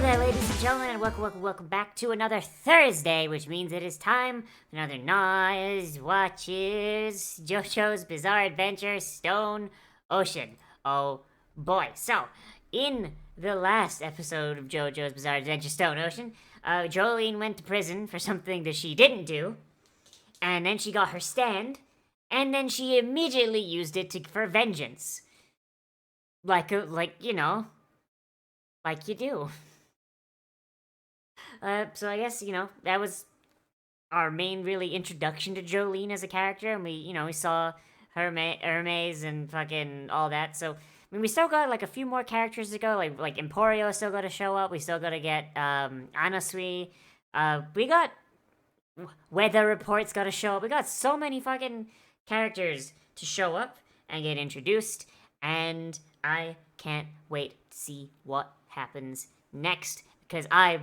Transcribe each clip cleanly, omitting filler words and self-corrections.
there, ladies and gentlemen, and welcome back to another Thursday, which means it is time for another Nozz Watches JoJo's Bizarre Adventure Stone Ocean. Oh boy. So, in the last episode of JoJo's Bizarre Adventure Stone Ocean, Jolene went to prison for something that she didn't do, and then she got her stand, and then she immediately used it for vengeance. Like you do. So I guess, that was our main really introduction to Jolene as a character, and we saw Hermes and fucking all that. So, I mean, we still got like a few more characters to go. Like Emporio still got to show up. We still got to get Anasui. We got Weather Report's got to show up. We got so many fucking characters to show up and get introduced, and I can't wait to see what happens next, because I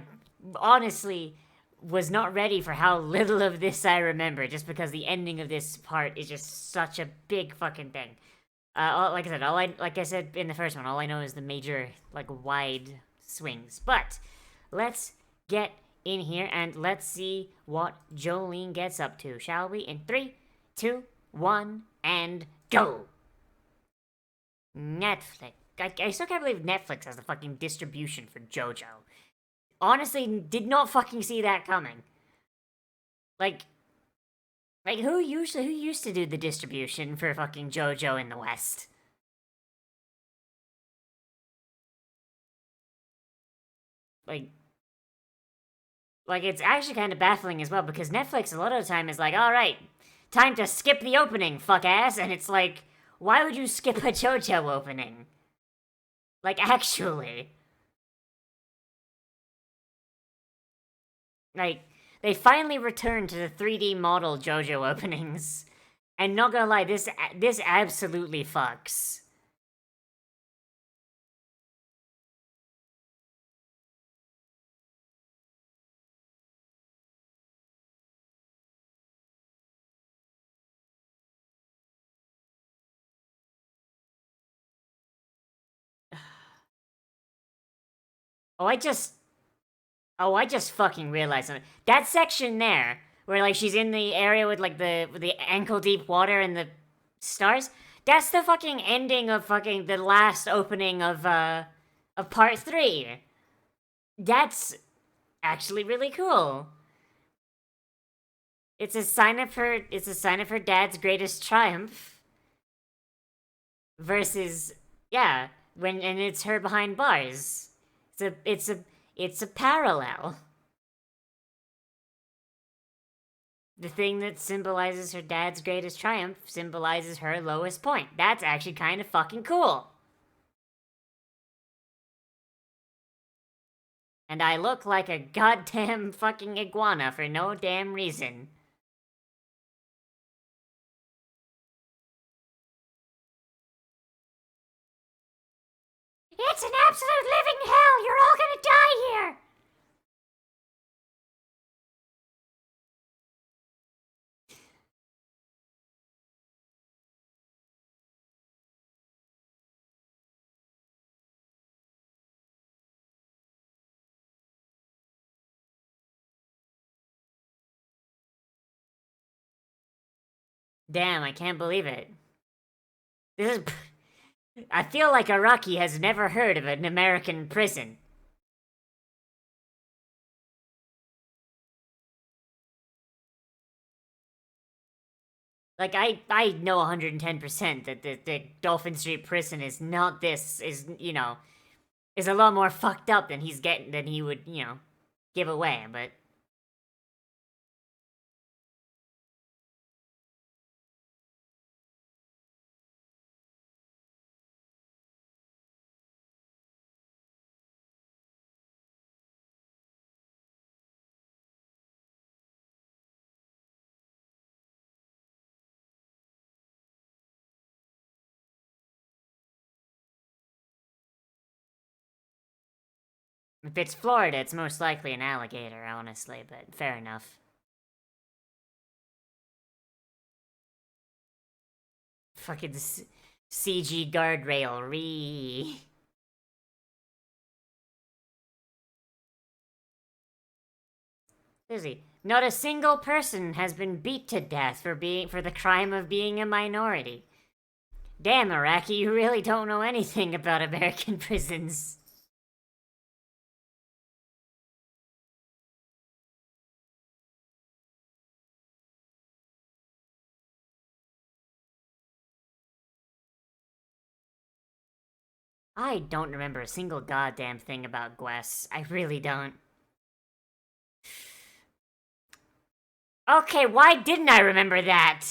honestly was not ready for how little of this I remember, just because the ending of this part is just such a big fucking thing. Like I said in the first one, all I know is the major, like, wide swings. But let's get in here and let's see what Jolene gets up to, shall we? In 3, 2, 1, and go! Netflix. I still can't believe Netflix has the fucking distribution for JoJo. Honestly, did not fucking see that coming. Like who used to do the distribution for fucking JoJo in the West? Like it's actually kind of baffling as well, because Netflix a lot of the time is like, all right, time to skip the opening, fuck ass, and it's like, why would you skip a JoJo opening? Like, actually. Like, they finally returned to the 3D model JoJo openings. And not gonna lie, this absolutely fucks. Oh, I just fucking realized something. That section there, where like she's in the area with like the ankle deep water and the stars, that's the fucking ending of fucking the last opening of part 3. That's actually really cool. It's a sign of her dad's greatest triumph versus, yeah, and it's her behind bars. It's a parallel. The thing that symbolizes her dad's greatest triumph symbolizes her lowest point. That's actually kind of fucking cool. And I look like a goddamn fucking iguana for no damn reason. It's an absolute living hell! You're all gonna die here! Damn, I can't believe it. This is... I feel like Araki has never heard of an American prison. Like, I know 110% that the Dolphin Street prison is not this, is a lot more fucked up than than he would, give away, but... If it's Florida, it's most likely an alligator, honestly, but fair enough. Fucking CG guardrail, Seriously, not a single person has been beat to death for the crime of being a minority. Damn, Iraqi, you really don't know anything about American prisons. I don't remember a single goddamn thing about Gwess. I really don't. Okay, why didn't I remember that?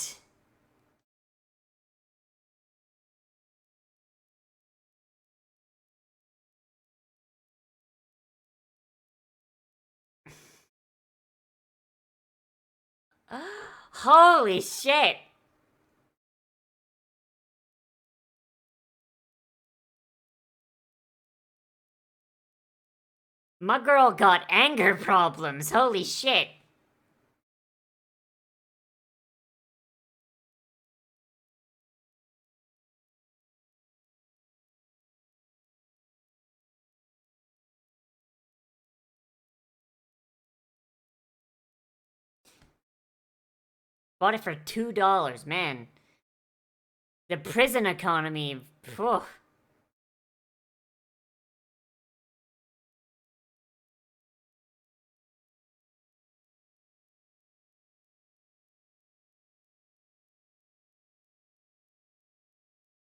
Holy shit! My girl got anger problems. Holy shit. Bought it for $2, man. The prison economy. Phew.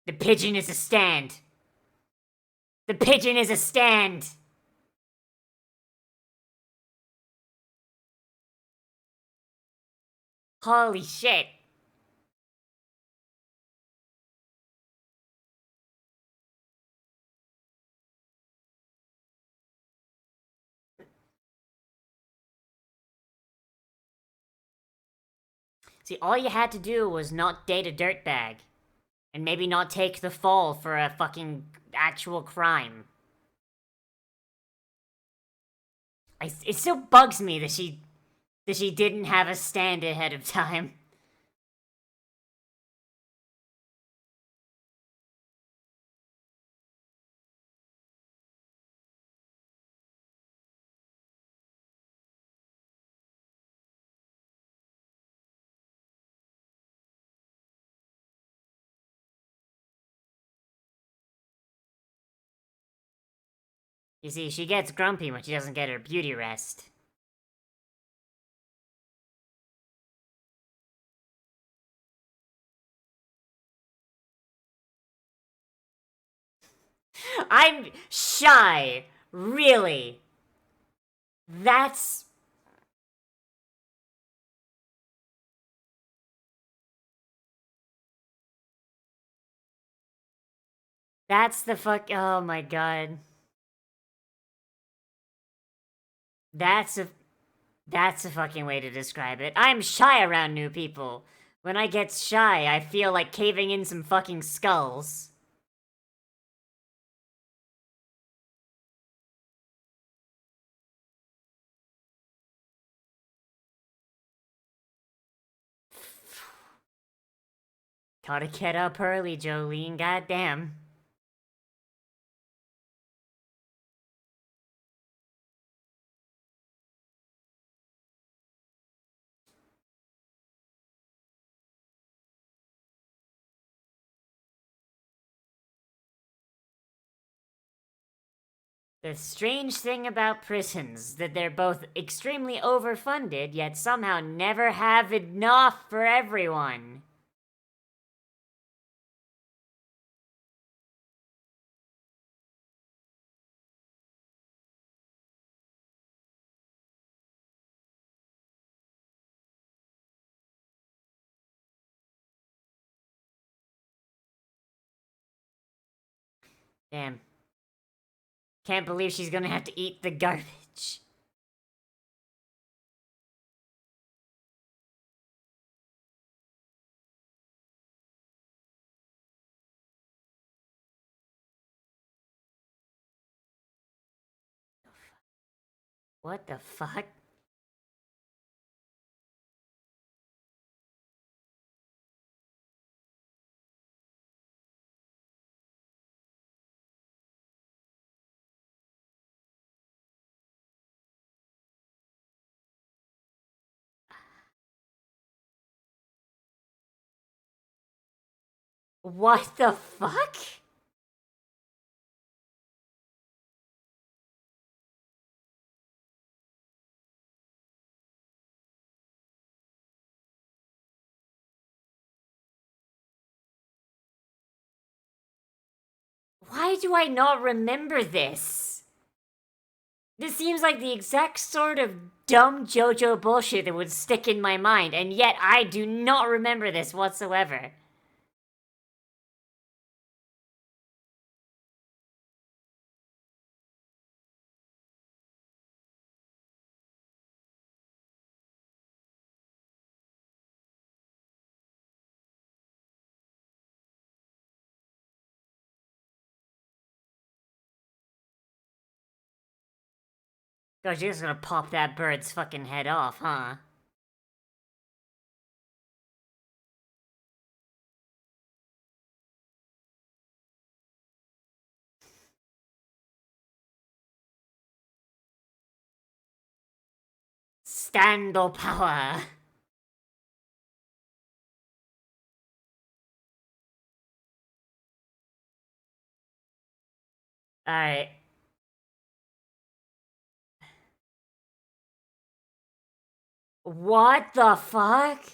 The pigeon is a stand. The pigeon is a stand. Holy shit. See, all you had to do was not date a dirtbag. And maybe not take the fall for a fucking actual crime. It still bugs me that she didn't have a stand ahead of time. You see, she gets grumpy when she doesn't get her beauty rest. I'm shy. Really. That's that's the fuck. Oh my god. That's a that's a fucking way to describe it. I'm shy around new people. When I get shy, I feel like caving in some fucking skulls. Gotta get up early, Jolene. Goddamn. The strange thing about prisons that they're both extremely overfunded, yet somehow never have enough for everyone. Damn. Can't believe she's gonna have to eat the garbage. What the fuck? What the fuck? Why do I not remember this? This seems like the exact sort of dumb JoJo bullshit that would stick in my mind, and yet I do not remember this whatsoever. God, you're just gonna pop that bird's fucking head off, huh? Standal power. Alright. What the fuck?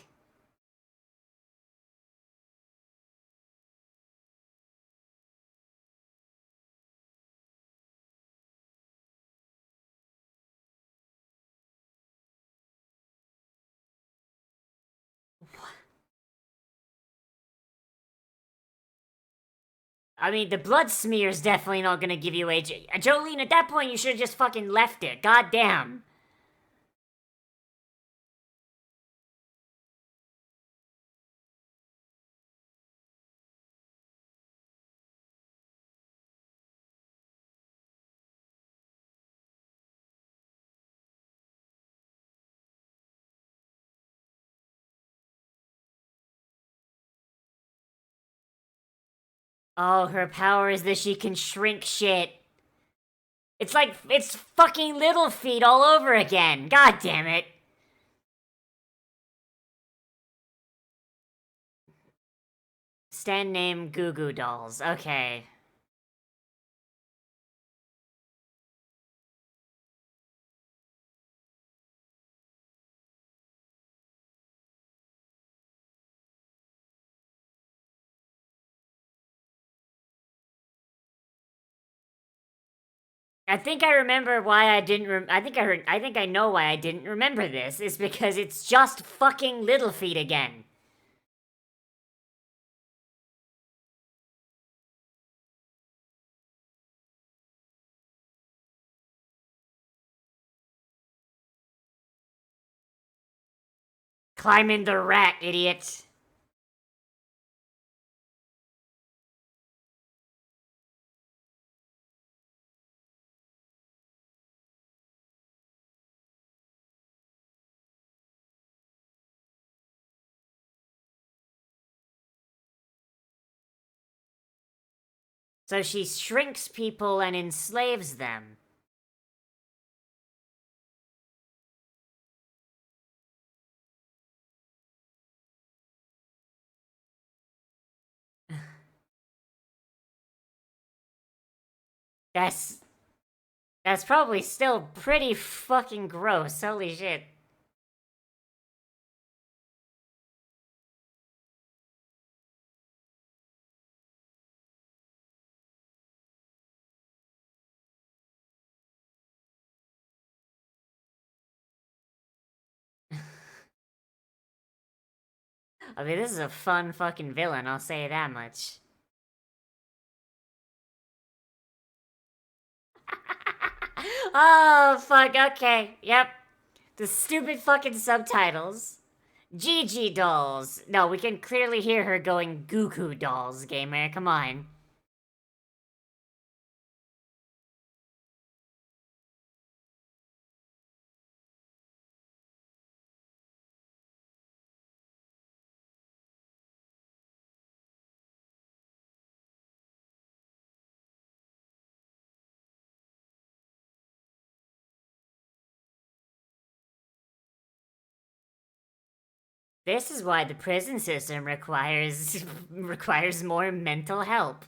I mean, the blood smear's definitely not gonna give you age. Jolene, at that point, you should have just fucking left it. God damn. Oh, her power is that she can shrink shit. It's like, it's fucking Little Feet all over again. God damn it. Stand name Goo Goo Dolls. Okay. I think I remember why I didn't. I think I know why I didn't remember this. Is because it's just fucking Little Feet again. Climb in the rat, idiot. So she shrinks people and enslaves them. That's that's probably still pretty fucking gross. Holy shit. I mean, this is a fun fucking villain. I'll say that much. Oh fuck. Okay. Yep. The stupid fucking subtitles. Gigi dolls. No, we can clearly hear her going Goo Goo dolls, gamer. Come on. This is why the prison system requires requires more mental help.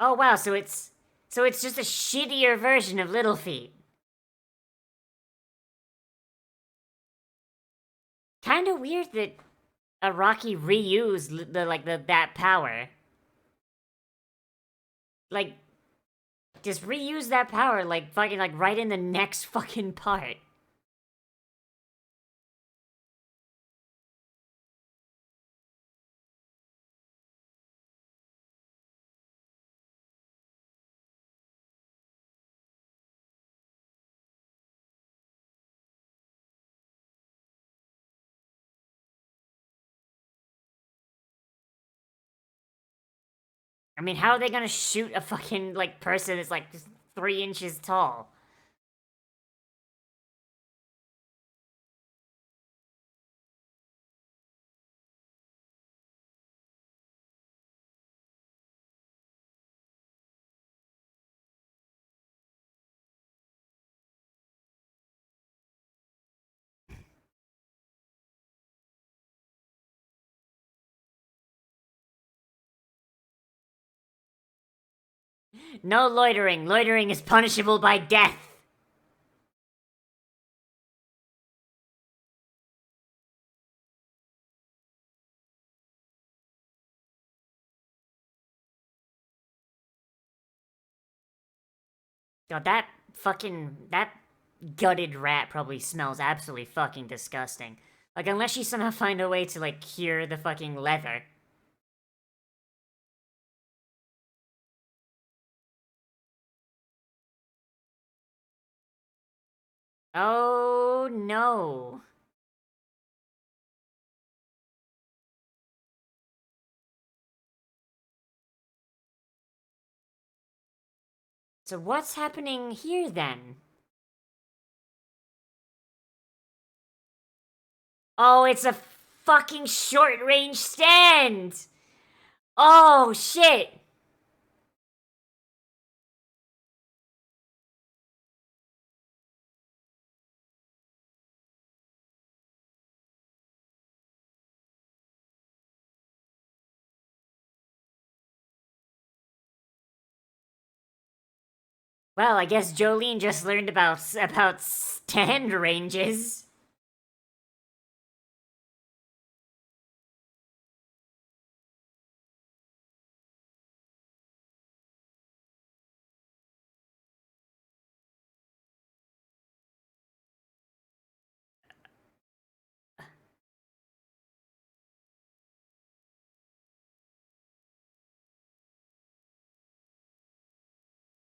Oh wow, so it's just a shittier version of Little Feet. Kind of weird that Araki reused the that power. Like just reuse that power like fucking like right in the next fucking part. I mean, how are they gonna shoot a fucking like person that's like just 3 inches tall? No loitering. Loitering is punishable by death. God, that gutted rat probably smells absolutely fucking disgusting. Like, unless you somehow find a way to, like, cure the fucking leather. Oh, no. So what's happening here, then? Oh, it's a fucking short-range stand! Oh, shit! Well, I guess Jolene just learned about stand ranges.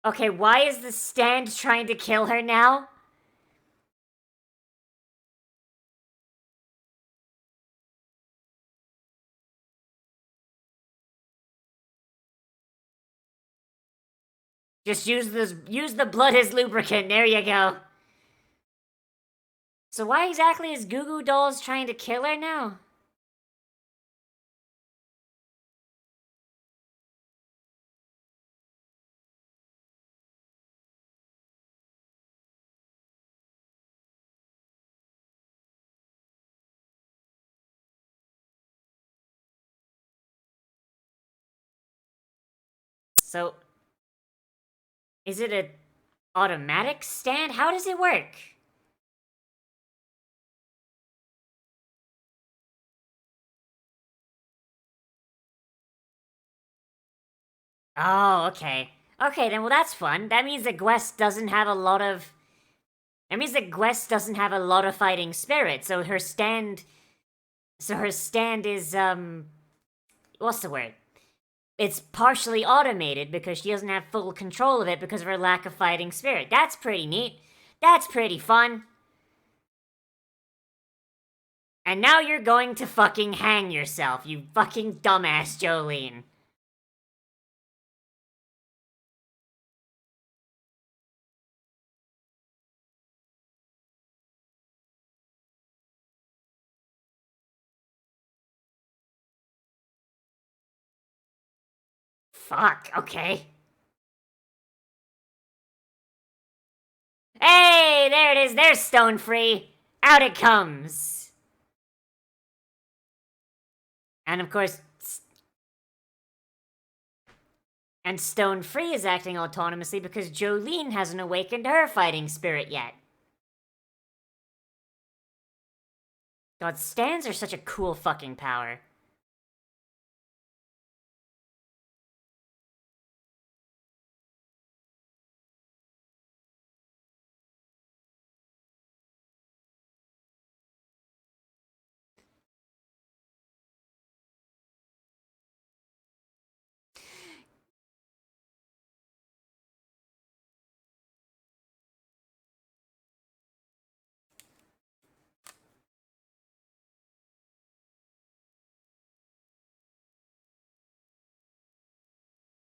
Okay, why is the stand trying to kill her now? Just use the blood as lubricant. There you go. So why exactly is Goo Goo Dolls trying to kill her now? So is it a automatic stand? How does it work? Oh, okay. Okay, then well that's fun. That means that Gwest doesn't have a lot of that means that Gwest doesn't have a lot of fighting spirit, so her stand is what's the word? It's partially automated because she doesn't have full control of it because of her lack of fighting spirit. That's pretty neat. That's pretty fun. And now you're going to fucking hang yourself, you fucking dumbass Jolene. Fuck, okay. Hey, there it is. There's Stone Free. Out it comes. And of course, and Stone Free is acting autonomously because Jolene hasn't awakened her fighting spirit yet. God, stands are such a cool fucking power.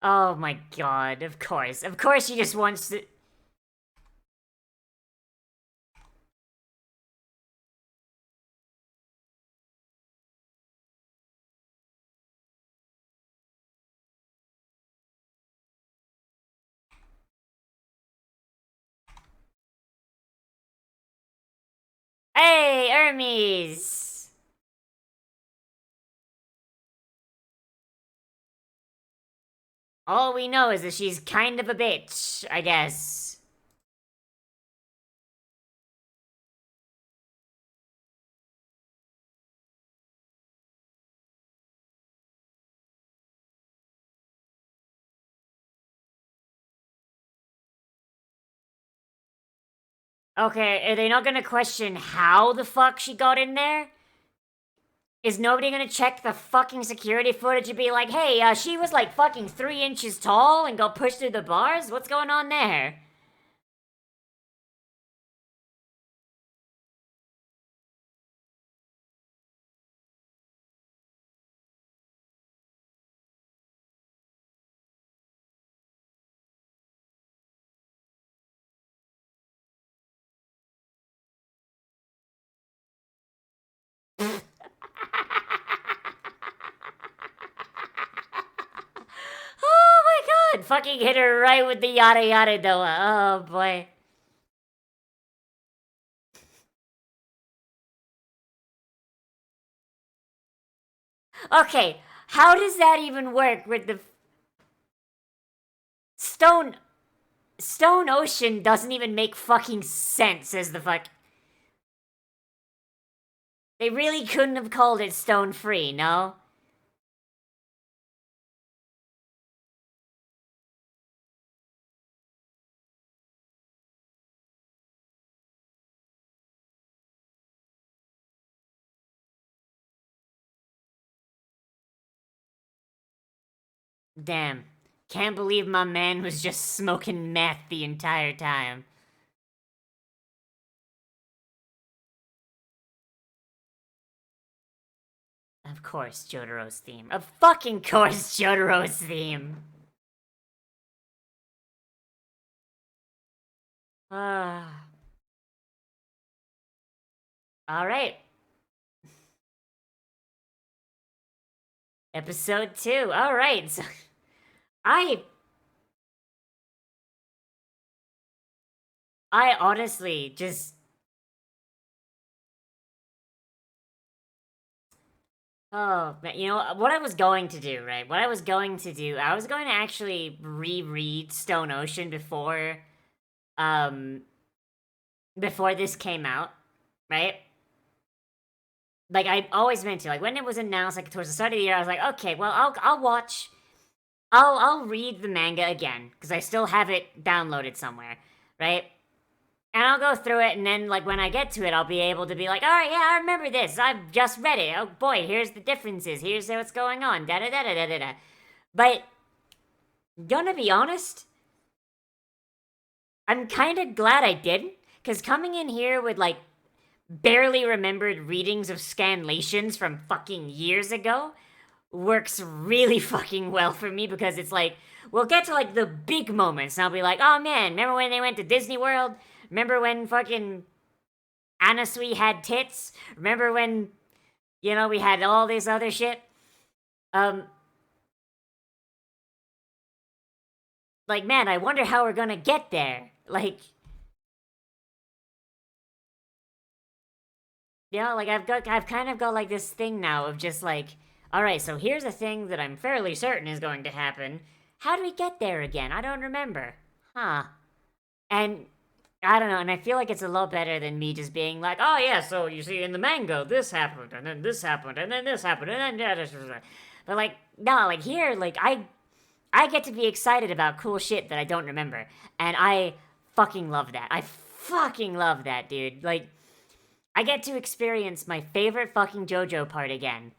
Oh my god, of course. Of course she just wants to... Hey, Hermes! All we know is that she's kind of a bitch, I guess. Okay, are they not gonna question how the fuck she got in there? Is nobody gonna check the fucking security footage and be like, hey, she was like fucking 3 inches tall and got pushed through the bars? What's going on there? Oh my god! Fucking hit her right with the yada yada doa. Oh boy. Okay, how does that even work with the stone? Stone Ocean doesn't even make fucking sense as the fuck. They really couldn't have called it Stone Free, no? Damn. Can't believe my man was just smoking meth the entire time. Of course, Jotaro's theme. Of fucking course, Jotaro's theme. Ah. Alright. Episode 2. Alright. So, I honestly just... Oh, you know, what I was going to do, right? What I was going to do, I was going to actually reread Stone Ocean um, before this came out, right? Like, I always meant to. Like, when it was announced, like, towards the start of the year, I was like, okay, well, I'll read the manga again, because I still have it downloaded somewhere, right? And I'll go through it, and then, like, when I get to it, I'll be able to be like, alright, yeah, I remember this. I've just read it. Oh, boy, here's the differences. Here's what's going on. Da-da-da-da-da-da. But, gonna be honest, I'm kind of glad I didn't, because coming in here with, like, barely remembered readings of scanlations from fucking years ago works really fucking well for me, because it's like, we'll get to, like, the big moments, and I'll be like, oh, man, remember when they went to Disney World? Remember when fucking Anasui had tits? Remember when, you know, we had all this other shit? Um, like, man, I wonder how we're gonna get there. Like, you know, like I've kind of got like this thing now of just like, all right, so here's a thing that I'm fairly certain is going to happen. How do we get there again? I don't remember. Huh. And I don't know, and I feel like it's a lot better than me just being like, oh yeah, so you see in the manga, this happened, and then this happened, and then this happened, and then but like, no, like here, like I get to be excited about cool shit that I don't remember, and I fucking love that. I fucking love that, dude. Like, I get to experience my favorite fucking JoJo part again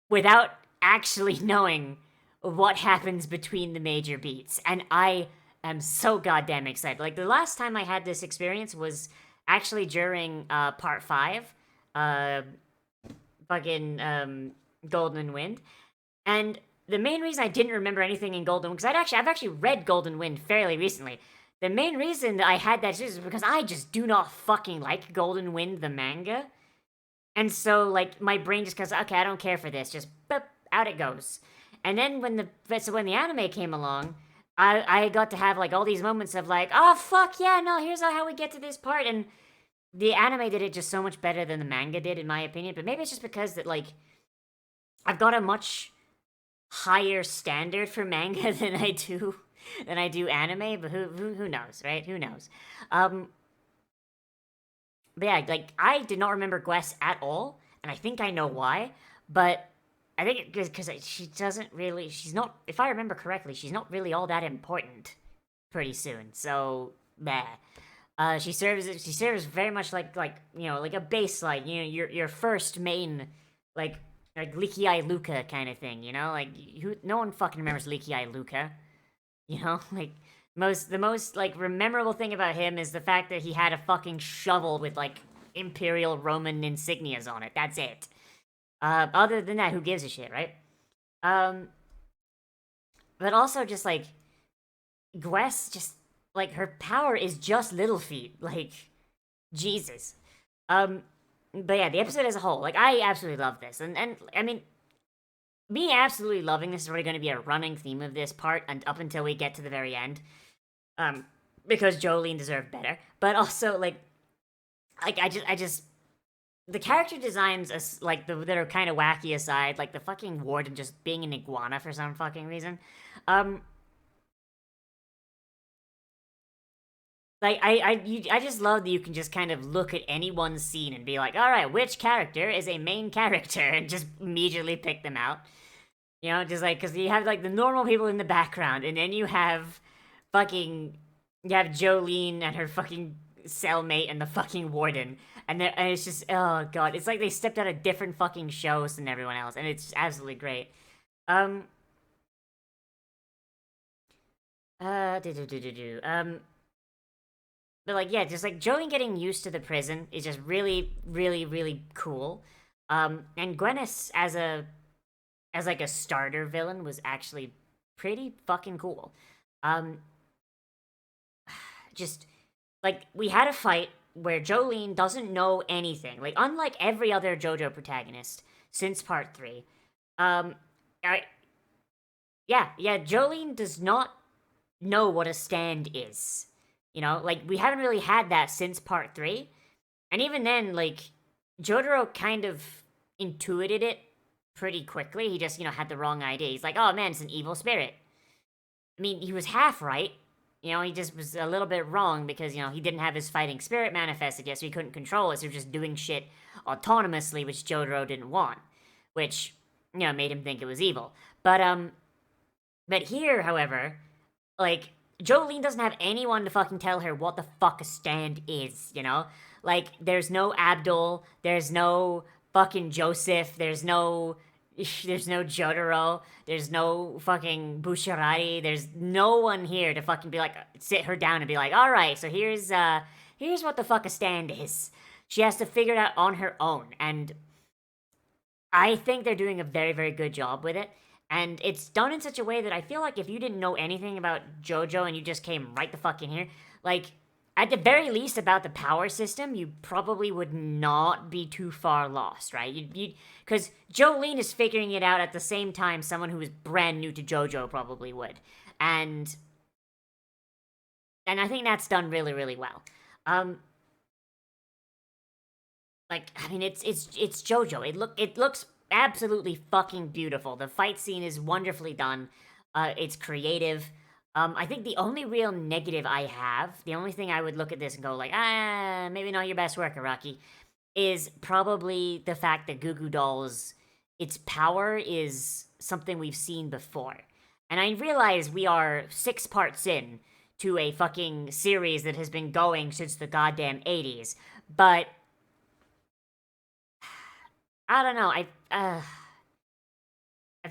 without actually knowing what happens between the major beats. And I am so goddamn excited. Like, the last time I had this experience was actually during part 5, uh, fucking Golden Wind. And the main reason I didn't remember anything in Golden Wind, because I've actually read Golden Wind fairly recently. The main reason that I had that is because I just do not fucking like Golden Wind, the manga. And so, like, my brain just goes, okay, I don't care for this. Just, boop, out it goes. And then when the anime came along, I got to have, like, all these moments of, like, oh, fuck, yeah, no, here's how we get to this part. And the anime did it just so much better than the manga did, in my opinion. But maybe it's just because that, like, I've got a much higher standard for manga than I do anime, but who knows, right? Who knows? But yeah, like I did not remember Gwess at all, and I think I know why. But I think it's because she doesn't really. She's not. If I remember correctly, she's not really all that important. Pretty soon, so meh. She serves. She serves very much like you know like a baseline. You know your first main like Leaky Eye Luca kind of thing. You know like who no one fucking remembers Leaky Eye Luca. You know like the most like memorable thing about him is the fact that he had a fucking shovel with like Imperial Roman insignias on it. That's it. Other than that, who gives a shit, right? Um, but also just like Gwess, just like her power is just little feet. Like Jesus. Um, but yeah, the episode as a whole, like I absolutely love this, and I mean, me absolutely loving this is really going to be a running theme of this part, and up until we get to the very end. Um, because Jolene deserved better, but also like I just the character designs like that are kind of wacky aside, like the fucking warden just being an iguana for some fucking reason. Um, I just love that you can just kind of look at any one scene and be like, all right, which character is a main character, and just immediately pick them out. You know, just like because you have like the normal people in the background, and then fucking you have Jolene and her fucking cellmate and the fucking warden, and it's just oh god, it's like they stepped out of different fucking shows than everyone else, and it's absolutely great. Um, but like yeah, just like Jolene getting used to the prison is just really, really, really cool. And Gwennis as like a starter villain was actually pretty fucking cool. Um, just like we had a fight where Jolene doesn't know anything. Like unlike every other JoJo protagonist since part 3. Um I yeah, Jolene does not know what a stand is. You know, like we haven't really had that since part 3. And even then like Jotaro kind of intuited it pretty quickly. He just, you know, had the wrong idea. He's like, "Oh man, it's an evil spirit." I mean, he was half right. You know, he just was a little bit wrong because, you know, he didn't have his fighting spirit manifested yet, so he couldn't control it, so he was just doing shit autonomously, which Jotaro didn't want. Which, you know, made him think it was evil. But here, however, like, Jolene doesn't have anyone to fucking tell her what the fuck a stand is, you know? Like, there's no Abdul, there's no fucking Joseph, there's no Jotaro. There's no fucking Bushirari. There's no one here to fucking be like, sit her down and be like, all right, so here's what the fuck a stand is. She has to figure it out on her own. And I think they're doing a very, very good job with it. And it's done in such a way that I feel like if you didn't know anything about JoJo and you just came right the fuck in here, like, at the very least about the power system, you probably would not be too far lost, right? Because Jolene is figuring it out at the same time someone who is brand new to JoJo probably would. And and I think that's done really, really well. Um, I mean, it's JoJo. It looks absolutely fucking beautiful. The fight scene is wonderfully done. It's creative. I think the only real negative I have, the only thing I would look at this and go like, maybe not your best work, Araki, is probably the fact that Goo Goo Dolls, its power is something we've seen before. And I realize we are 6 parts in to a fucking series that has been going since the goddamn 80s, but I don't know. I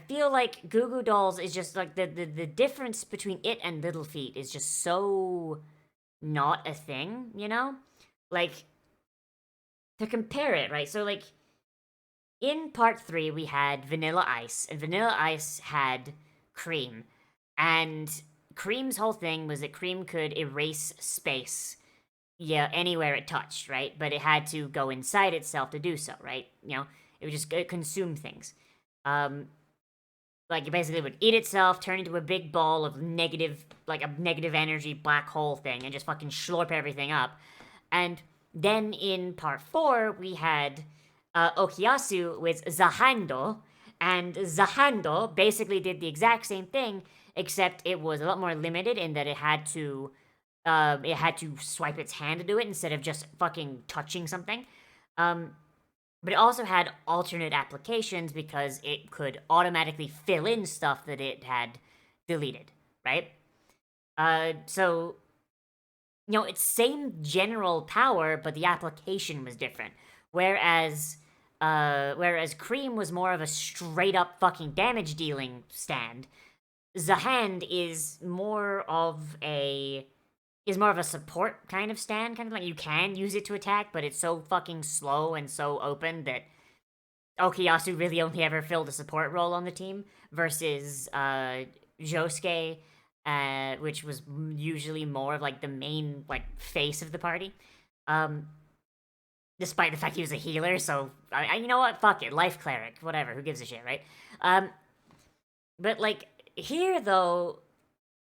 feel like Goo Goo Dolls is just like the difference between it and Little Feet is just so not a thing, you know? Like to compare it, right? So like in part 3 we had Vanilla Ice, and Vanilla Ice had Cream. And Cream's whole thing was that Cream could erase space, yeah, anywhere it touched, right? But it had to go inside itself to do so, right? You know, it would just consume things. Um, like it basically would eat itself, turn into a big ball of negative, like a negative energy black hole thing, and just fucking slurp everything up. And then in part 4, we had Okuyasu with Zahando, and Zahando basically did the exact same thing, except it was a lot more limited in that it had to swipe its hand to do it instead of just fucking touching something. Um, but it also had alternate applications because it could automatically fill in stuff that it had deleted, right? So you know, it's same general power, but the application was different. Whereas Cream was more of a straight up fucking damage dealing stand, Zahand is more of a support kind of stand, kind of like you can use it to attack, but it's so fucking slow and so open that Okuyasu really only ever filled a support role on the team versus Josuke, which was usually more of like the main like face of the party. Um, Despite the fact he was a healer, so you know what? Fuck it, life cleric, whatever. Who gives a shit, right? But like here though,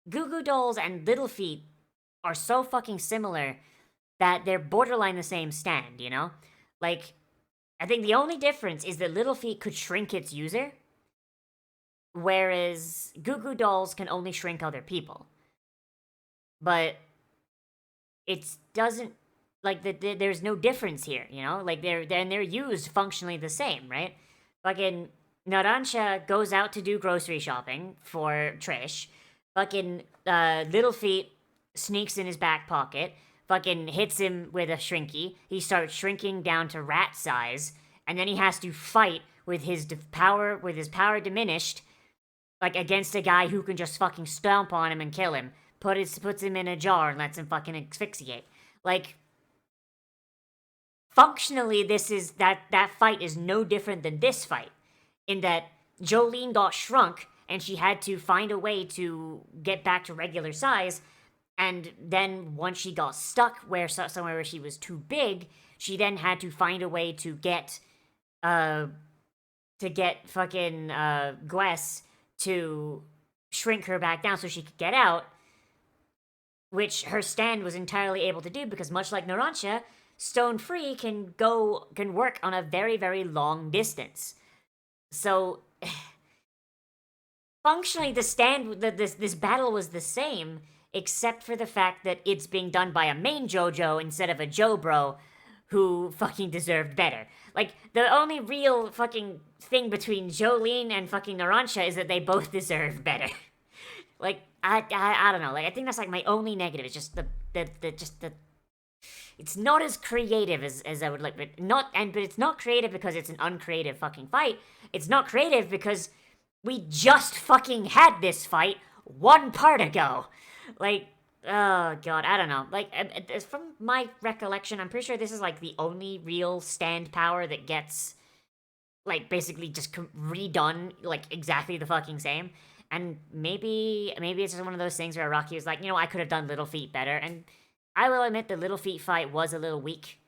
Goo Goo Dolls and Little Feet are so fucking similar that they're borderline the same stand, you know? Like, I think the only difference is that Little Feet could shrink its user, whereas Goo Goo Dolls can only shrink other people. But it doesn't like there's no difference here, you know? Like they're used functionally the same, right? Fucking Narancia goes out to do grocery shopping for Trish. Fucking Little Feet sneaks in his back pocket, fucking hits him with a shrinky. He starts shrinking down to rat size, and then he has to fight with his power diminished, like against a guy who can just fucking stomp on him and kill him. Puts him in a jar and lets him fucking asphyxiate. Like functionally, that fight is no different than this fight, in that Jolene got shrunk and she had to find a way to get back to regular size. And then once she got stuck somewhere where she was too big, she then had to find a way to get fucking Gwess to shrink her back down so she could get out, which her stand was entirely able to do because much like Narancia, Stone Free can work on a very, very long distance. So functionally this battle was the same, except for the fact that it's being done by a main JoJo instead of a JoBro who fucking deserved better. Like, the only real fucking thing between Jolene and fucking Narancia is that they both deserve better. Like, I don't know. Like, I think that's like my only negative. It's just the it's not as creative as I would like, but it's not creative because it's an uncreative fucking fight. It's not creative because we just fucking had this fight 1 part ago. Like, oh god, I don't know. Like, from my recollection, I'm pretty sure this is like the only real stand power that gets like basically just redone like exactly the fucking same. And maybe it's just one of those things where Rocky was like, you know, I could have done Little Feet better. And I will admit the Little Feet fight was a little weak.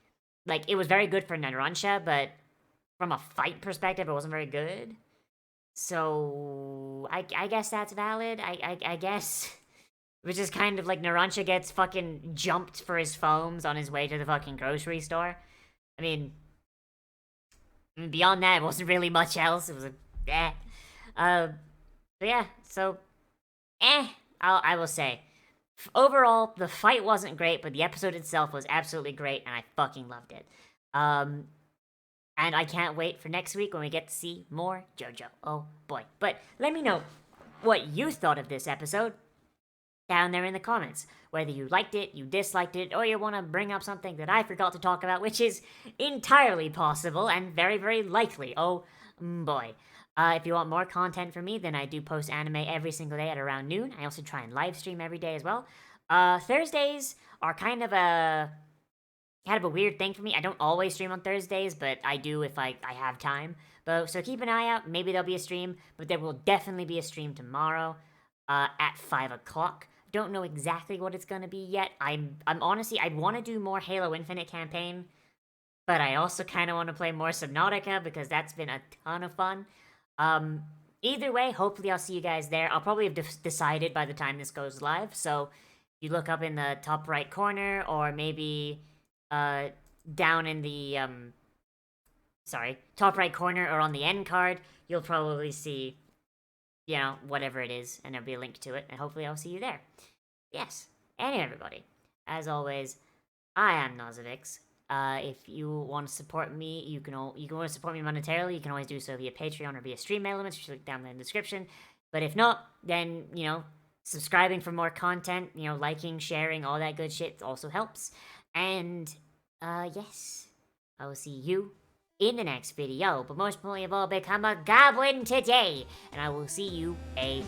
Like, it was very good for Narancia, but from a fight perspective, it wasn't very good. So I guess that's valid. I guess which is kind of like Narancia gets fucking jumped for his foams on his way to the fucking grocery store. I mean, beyond that, it wasn't really much else. It was but yeah, so, I will say. Overall, the fight wasn't great, but the episode itself was absolutely great, and I fucking loved it. And I can't wait for next week when we get to see more JoJo. Oh boy. But let me know what you thought of this episode down there in the comments. Whether you liked it, you disliked it, or you want to bring up something that I forgot to talk about, which is entirely possible and very, very likely. Oh boy. If you want more content from me, then I do post anime every single day at around noon. I also try and live stream every day as well. Thursdays are kind of a weird thing for me. I don't always stream on Thursdays, but I do if I have time. So keep an eye out. Maybe there'll be a stream, but there will definitely be a stream tomorrow at 5 o'clock. Don't know exactly what it's gonna be yet. I'm honestly, I'd want to do more Halo Infinite campaign, but I also kind of want to play more Subnautica because that's been a ton of fun. Either way, hopefully I'll see you guys there. I'll probably have decided by the time this goes live, so you look up in the top right corner, or maybe down in the top right corner or on the end card, you'll probably see, you know, whatever it is, and there'll be a link to it, and hopefully I'll see you there. Yes. Anyway, everybody, as always, I am Nozz. If you want to support me, you can want to support me monetarily. You can always do so via Patreon or via Stream Elements, which is down there in the description. But if not, then, you know, subscribing for more content, you know, liking, sharing, all that good shit also helps. And, yes, I will see you in the next video. But most importantly of all, become a goblin today. And I will see you a